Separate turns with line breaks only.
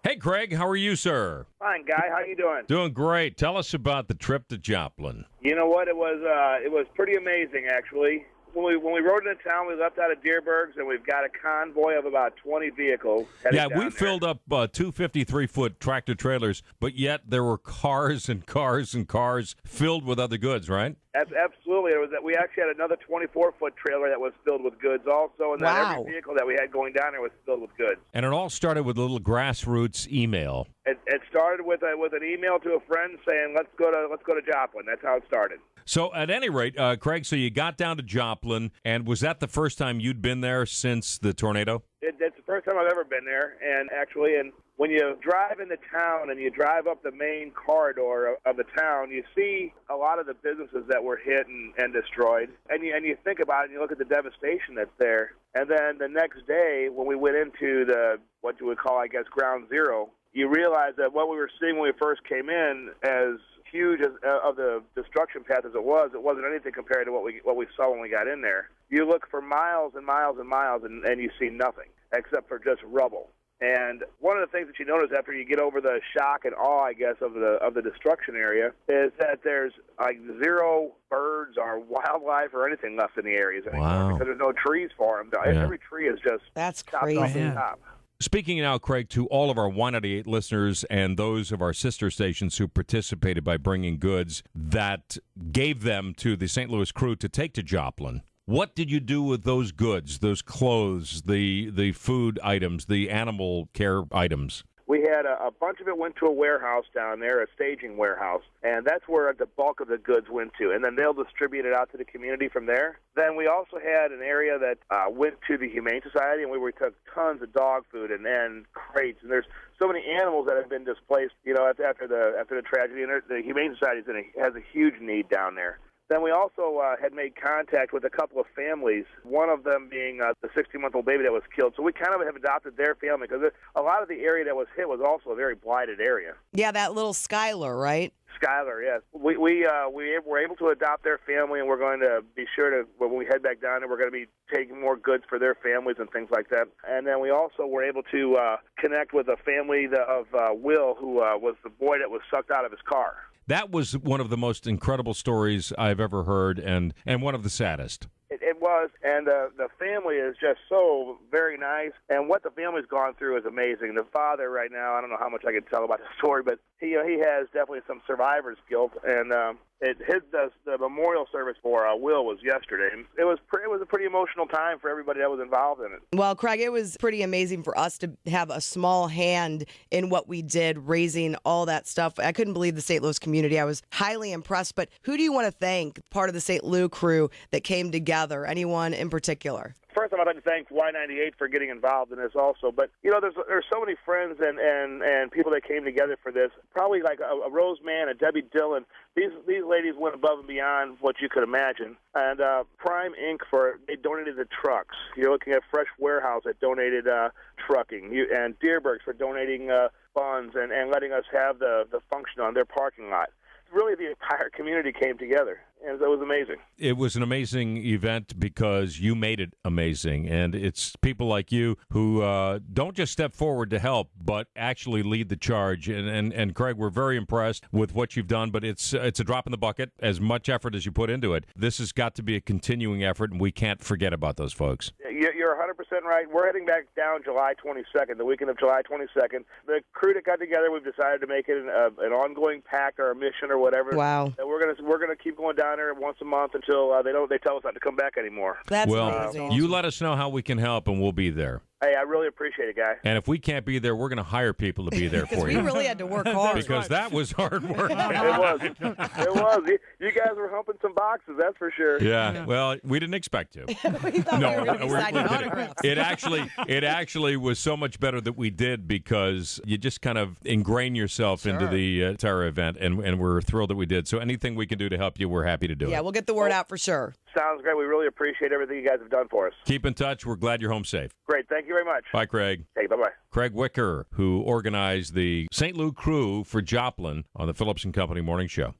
Hey, Craig, how are you, sir?
Fine, Guy. How you doing?
Doing great. Tell us about the trip to Joplin.
You know what? It was pretty amazing, actually. When we rode into town, we left out of Deerbergs, and we've got a convoy of about 20 vehicles headed down
We
there.
filled up two 53-foot tractor trailers, but yet there were cars and cars and cars filled with other goods, right?
Absolutely. We actually had another 24-foot trailer that was filled with goods also, and then every vehicle that we had going down there was filled with goods.
And it all started with a little grassroots email.
It started with an email to a friend saying, "Let's go to Joplin." That's how it started.
So at any rate, Craig, so you got down to Joplin, and was that the first time you'd been there since the tornado?
It's the first time I've ever been there, and when you drive into town and you drive up the main corridor of the town, you see a lot of the businesses that were hit and destroyed, and you think about it, and you look at the devastation that's there. And then the next day, when we went into what you would call, I guess, ground zero, you realize that what we were seeing when we first came in, as huge of the destruction path as it wasn't anything compared to what we saw when we got in there. You look for miles and miles and miles, and you see nothing except for just rubble. And one of the things that you notice after you get over the shock and awe, I guess, of the destruction area is that there's like zero birds or wildlife or anything left in the areas anymore because there's no trees for them. Yeah. Every tree is just chopped off the top.
Speaking now, Craig, to all of our Y98 listeners and those of our sister stations who participated by bringing goods that gave them to the St. Louis crew to take to Joplin, what did you do with those goods, those clothes, the food items, the animal care items?
We had a bunch of it went to a warehouse down there, a staging warehouse, and that's where the bulk of the goods went to, and then they'll distribute it out to the community from there. Then we also had an area that went to the Humane Society, and we took tons of dog food and crates, and there's so many animals that have been displaced, after the tragedy, and the Humane Society has a huge need down there. Then we also had made contact with a couple of families, one of them being the 16-month-old baby that was killed. So we kind of have adopted their family because a lot of the area that was hit was also a very blighted area.
Yeah, that little Skylar, right?
Skylar, yes. We were able to adopt their family, and we're going to be sure to, when we head back down there, we're going to be taking more goods for their families and things like that. And then we also were able to connect with a family of Will, who was the boy that was sucked out of his car.
That was one of the most incredible stories I've ever heard, and one of the saddest.
It was, and the family is just so very nice, and what the family's gone through is amazing. The father right now, I don't know how much I can tell about the story, but he has definitely some survivor's guilt, and the memorial service for Will was yesterday. It was a pretty emotional time for everybody that was involved in it.
Well, Craig, it was pretty amazing for us to have a small hand in what we did, raising all that stuff. I couldn't believe the St. Louis community. I was highly impressed, but who do you want to thank, part of the St. Louis crew that came together? Anyone in particular?
First, I'd like to thank Y98 for getting involved in this also. But, there's so many friends and people that came together for this. Probably like a Rose Mann, a Debbie Dillon. These ladies went above and beyond what you could imagine. And Prime Inc. they donated the trucks. You're looking at Fresh Warehouse that donated trucking. And Deerbergs for donating funds and letting us have the function on their parking lot. Really, the entire community came together, and it was amazing.
It was an amazing event because you made it amazing, and it's people like you who don't just step forward to help, but actually lead the charge. And Craig, we're very impressed with what you've done, but it's a drop in the bucket. As much effort as you put into it, this has got to be a continuing effort, and we can't forget about those folks.
You're 100% right. We're heading back down July 22nd, the weekend of July 22nd. The crew that got together, we've decided to make it an ongoing pact or a mission or whatever.
Wow.
And we're gonna keep going down there once a month until they tell us not to come back anymore.
That's
amazing. You let us know how we can help, and we'll be there.
Hey, I really appreciate it, Guy.
And if we can't be there, we're going to hire people to be there for you.
We really had to work hard.
Because that was hard work.
It was. You guys were humping some boxes, that's for sure.
Yeah. Well, we didn't expect to.
We thought we were going to be signing autographs.
It actually was so much better that we did because you just kind of ingrain yourself into the entire event, and we're thrilled that we did. So anything we can do to help you, we're happy to do it.
Yeah, we'll get the word out for sure.
Sounds great. We really appreciate everything you guys have done for us.
Keep in touch. We're glad you're home safe.
Great. Thank you very much.
Bye, Craig.
Hey, bye-bye.
Craig Wicker, who organized the St. Louis crew for Joplin on the Phillips and Company Morning Show.